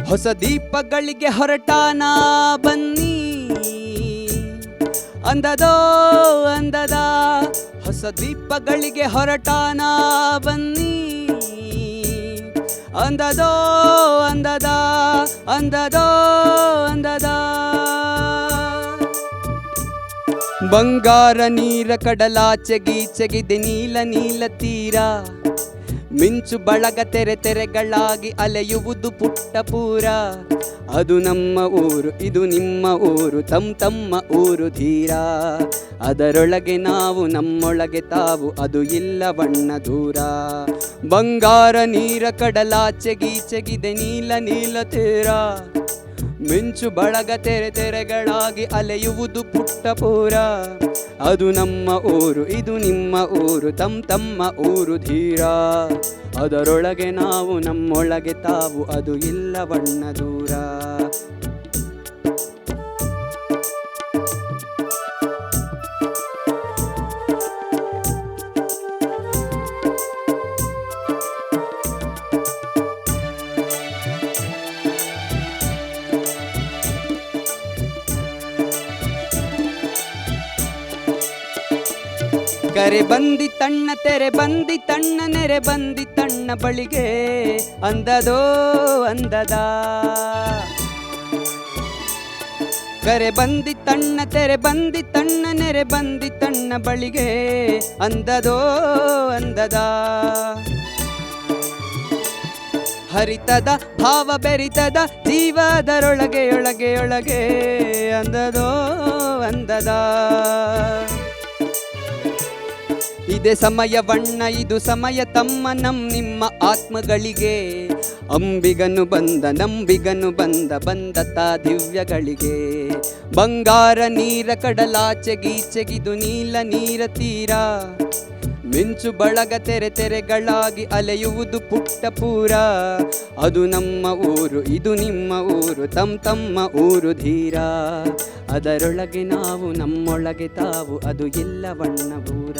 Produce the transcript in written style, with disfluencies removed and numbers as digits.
ಹೊಸ ದೀಪಗಳಿಗೆ ಹೊರಟಾನ ಬನ್ನಿ, ಅಂದದೋ ಅಂದದ ಹೊಸ ದೀಪಗಳಿಗೆ ಹೊರಟಾನ ಬನ್ನಿ, ಅಂದದೋ ಅಂದದ ಅಂದದೋ ಅಂದದ. ಬಂಗಾರ ನೀರ ಕಡಲಾಚೆಗೀಚೆಗಿದೆ ನೀಲ ನೀಲ ತೀರ, ಮಿಂಚು ಬಳಗ ತೆರೆ ತೆರೆಗಳಾಗಿ ಅಲೆಯುವುದು ಪುಟ್ಟ ಪೂರ. ಅದು ನಮ್ಮ ಊರು, ಇದು ನಿಮ್ಮ ಊರು, ತಮ್ಮ ಊರು ಧೀರ. ಅದರೊಳಗೆ ನಾವು, ನಮ್ಮೊಳಗೆ ತಾವು, ಅದು ಇಲ್ಲ ಬಣ್ಣ ದೂರ. ಬಂಗಾರ ನೀರ ಕಡಲಾಚೆಗೀಚೆಗಿದೆ ನೀಲ ನೀಲ ತೀರ, ಮಿಂಚು ಬಳಗ ತೆರೆ ತೆರೆಗಳಾಗಿ ಅಲೆಯುವುದು ಪುಟ್ಟ ಪೂರ. ಅದು ನಮ್ಮ ಊರು, ಇದು ನಿಮ್ಮ ಊರು, ತಮ್ಮ ಊರು ಧೀರ. ಅದರೊಳಗೆ ನಾವು, ನಮ್ಮೊಳಗೆ ತಾವು, ಅದು ಇಲ್ಲ ಬಣ್ಣ ದೂರ. ಕರೆ ಬಂದಿ ತಣ್ಣ ತೆರೆ ಬಂದಿ ತಣ್ಣ ನೆರೆ ಬಂದಿ ತಣ್ಣ ಬಳಿಗೆ, ಅಂದದೋ ಅಂದದ. ಕರೆ ಬಂದಿ ತಣ್ಣ ತೆರೆ ಬಂದಿ ತಣ್ಣ ನೆರೆ ಬಂದಿ ತಣ್ಣ ಬಳಿಗೆ, ಅಂದದೋ ಅಂದದ. ಹರಿತದ ಭಾವ ಬೆರಿತದ ಜೀವದರೊಳಗೆ ಒಳಗೆ ಒಳಗೆ, ಅಂದದೋ ಅಂದದ. ಇದೆ ಸಮಯ ಬಣ್ಣ, ಇದು ಸಮಯ ತಮ್ಮ ನಿಮ್ಮ ಆತ್ಮಗಳಿಗೆ. ಅಂಬಿಗನು ಬಂದ ನಂಬಿಗನು ಬಂದ ಬಂದತ ದಿವ್ಯಗಳಿಗೆ. ಬಂಗಾರ ನೀರ ಕಡಲಾಚೆಗೀಚೆಗಿದು ನೀಲ ನೀರ ತೀರ, ಮಿಂಚು ಬಳಗ ತೆರೆ ತೆರೆಗಳಾಗಿ ಅಲೆಯುವುದು ಪುಟ್ಟ ಪೂರ. ಅದು ನಮ್ಮ ಊರು, ಇದು ನಿಮ್ಮ ಊರು, ತಮ್ಮ ಊರು ಧೀರ. ಅದರೊಳಗೆ ನಾವು, ನಮ್ಮೊಳಗೆ ತಾವು, ಅದು ಇಲ್ಲ ಬಣ್ಣ ಬೂರ.